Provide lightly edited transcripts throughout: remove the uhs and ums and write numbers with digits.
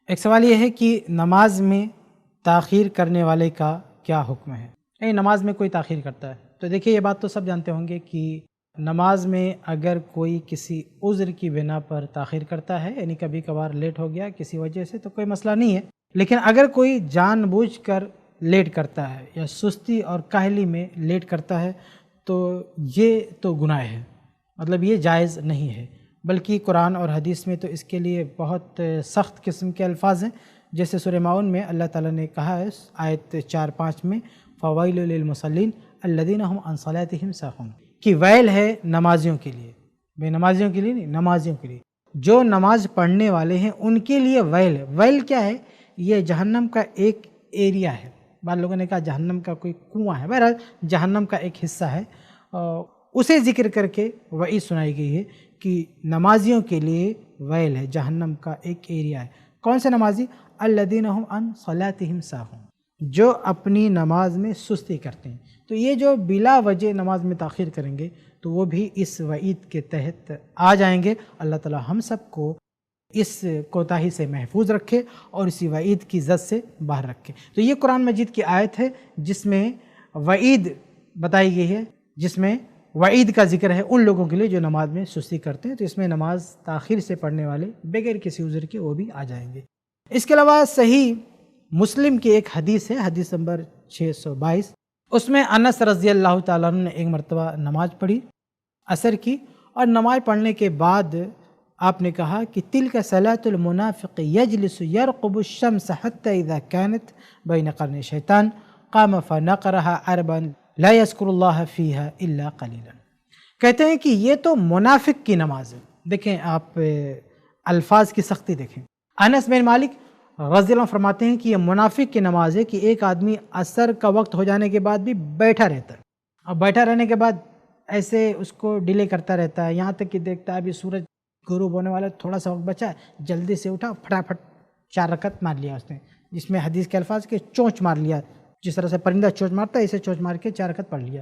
ایک سوال یہ ہے کہ نماز میں تاخیر کرنے والے کا کیا حکم ہے؟ نماز میں کوئی تاخیر کرتا ہے تو دیکھیے، یہ بات تو سب جانتے ہوں گے کہ نماز میں اگر کوئی کسی عذر کی بنا پر تاخیر کرتا ہے، یعنی کبھی کبھار لیٹ ہو گیا کسی وجہ سے، تو کوئی مسئلہ نہیں ہے. لیکن اگر کوئی جان بوجھ کر لیٹ کرتا ہے یا سستی اور کاہلی میں لیٹ کرتا ہے تو یہ تو گناہ ہے، مطلب یہ جائز نہیں ہے. بلکہ قرآن اور حدیث میں تو اس کے لیے بہت سخت قسم کے الفاظ ہیں. جیسے سورہ ماؤن میں اللہ تعالیٰ نے کہا ہے آیت 4-5 میں، فویل للمصلین الذین هم عن صلاتهم ساہون، کہ ویل ہے نمازیوں کے لیے، بے نمازیوں کے لیے نہیں، نمازیوں کے لیے. جو نماز پڑھنے والے ہیں ان کے لیے ویل ہے. ویل کیا ہے؟ یہ جہنم کا ایک ایریا ہے. بعض لوگوں نے کہا جہنم کا کوئی کنواں ہے، بہرحال جہنم کا ایک حصہ ہے. اسے ذکر کر کے وعید سنائی گئی ہے کہ نمازیوں کے لیے ویل ہے، جہنم کا ایک ایریا ہے. کون سے نمازی؟ الذین هم عن صلاتهم ساہون، جو اپنی نماز میں سستی کرتے ہیں. تو یہ جو بلا وجہ نماز میں تاخیر کریں گے تو وہ بھی اس وعید کے تحت آ جائیں گے. اللہ تعالی ہم سب کو اس کوتاہی سے محفوظ رکھے اور اسی وعید کی زد سے باہر رکھے. تو یہ قرآن مجید کی آیت ہے جس میں وعید بتائی گئی ہے، جس میں وعید کا ذکر ہے ان لوگوں کے لیے جو نماز میں سستی کرتے ہیں. تو اس میں نماز تاخیر سے پڑھنے والے بغیر کسی عذر کے وہ بھی آ جائیں گے. اس کے علاوہ صحیح مسلم کی ایک حدیث ہے، حدیث نمبر 622. اس میں انس رضی اللہ تعالیٰ عنہ نے ایک مرتبہ نماز پڑھی عصر کی، اور نماز پڑھنے کے بعد آپ نے کہا کہ تلک صلاۃ المنافق یجلس یرقب الشمس حتی اذا كانت بین قرن شیطان قام فنقرها عربا لا یذکر اللہ فیہا الا قلیلا. کہتے ہیں کہ یہ تو منافق کی نماز ہے. دیکھیں آپ الفاظ کی سختی دیکھیں. انس بن مالک رضی اللہ عنہ فرماتے ہیں کہ یہ منافق کی نماز ہے کہ ایک آدمی عصر کا وقت ہو جانے کے بعد بھی بیٹھا رہتا ہے، اور بیٹھا رہنے کے بعد ایسے اس کو ڈیلے کرتا رہتا ہے، یہاں تک کہ دیکھتا ہے ابھی سورج غروب ہونے والا، تھوڑا سا وقت بچا ہے، جلدی سے اٹھا، پھٹافٹ 4 رکعت مار لیا اس نے، جس میں حدیث کے الفاظ کے چونچ مار لیا، جس طرح سے پرندہ چونچ مارتا ہے اسے چونچ مار کے 4 رکعت پڑھ لیا.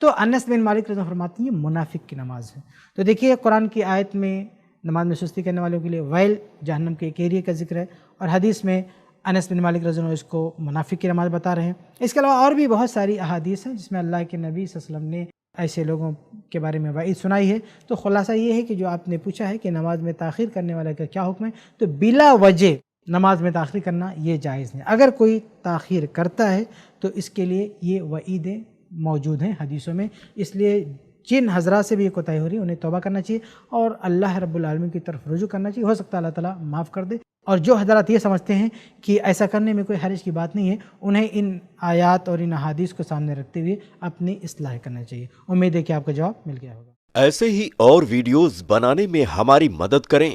تو انس بن مالک رضی اللہ عنہ فرماتے ہیں یہ منافق کی نماز ہے. تو دیکھیے قرآن کی آیت میں نماز میں سستی کرنے والوں کے لیے ویل، جہنم کے ایک ایریا کا ذکر ہے، اور حدیث میں انس بن مالک رضی اللہ عنہ اس کو منافق کی نماز بتا رہے ہیں. اس کے علاوہ اور بھی بہت ساری احادیث ہیں جس میں اللہ کے نبی صلی اللہ علیہ وسلم نے ایسے لوگوں کے بارے میں وعید سنائی ہے. تو خلاصہ یہ ہے کہ جو آپ نے پوچھا ہے کہ نماز میں تاخیر کرنے والے کا کیا حکم ہے، تو بلا وجہ نماز میں تاخیر کرنا یہ جائز نہیں. اگر کوئی تاخیر کرتا ہے تو اس کے لیے یہ وعیدیں موجود ہیں حدیثوں میں. اس لیے جن حضرات سے بھی یہ کوتاہی ہو رہی ہے انہیں توبہ کرنا چاہیے اور اللہ رب العالمین کی طرف رجوع کرنا چاہیے. ہو سکتا ہے اللہ تعالیٰ معاف کر دے. اور جو حضرات یہ سمجھتے ہیں کہ ایسا کرنے میں کوئی حرج کی بات نہیں ہے، انہیں ان آیات اور ان احادیث کو سامنے رکھتے ہوئے اپنی اصلاح کرنا چاہیے. امید ہے کہ آپ کا جواب مل گیا ہوگا. ایسے ہی اور ویڈیوز بنانے میں ہماری مدد کریں.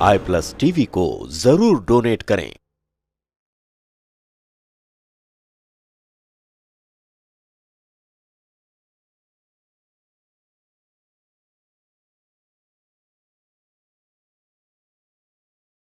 iPlus TV کو ضرور ڈونیٹ کریں.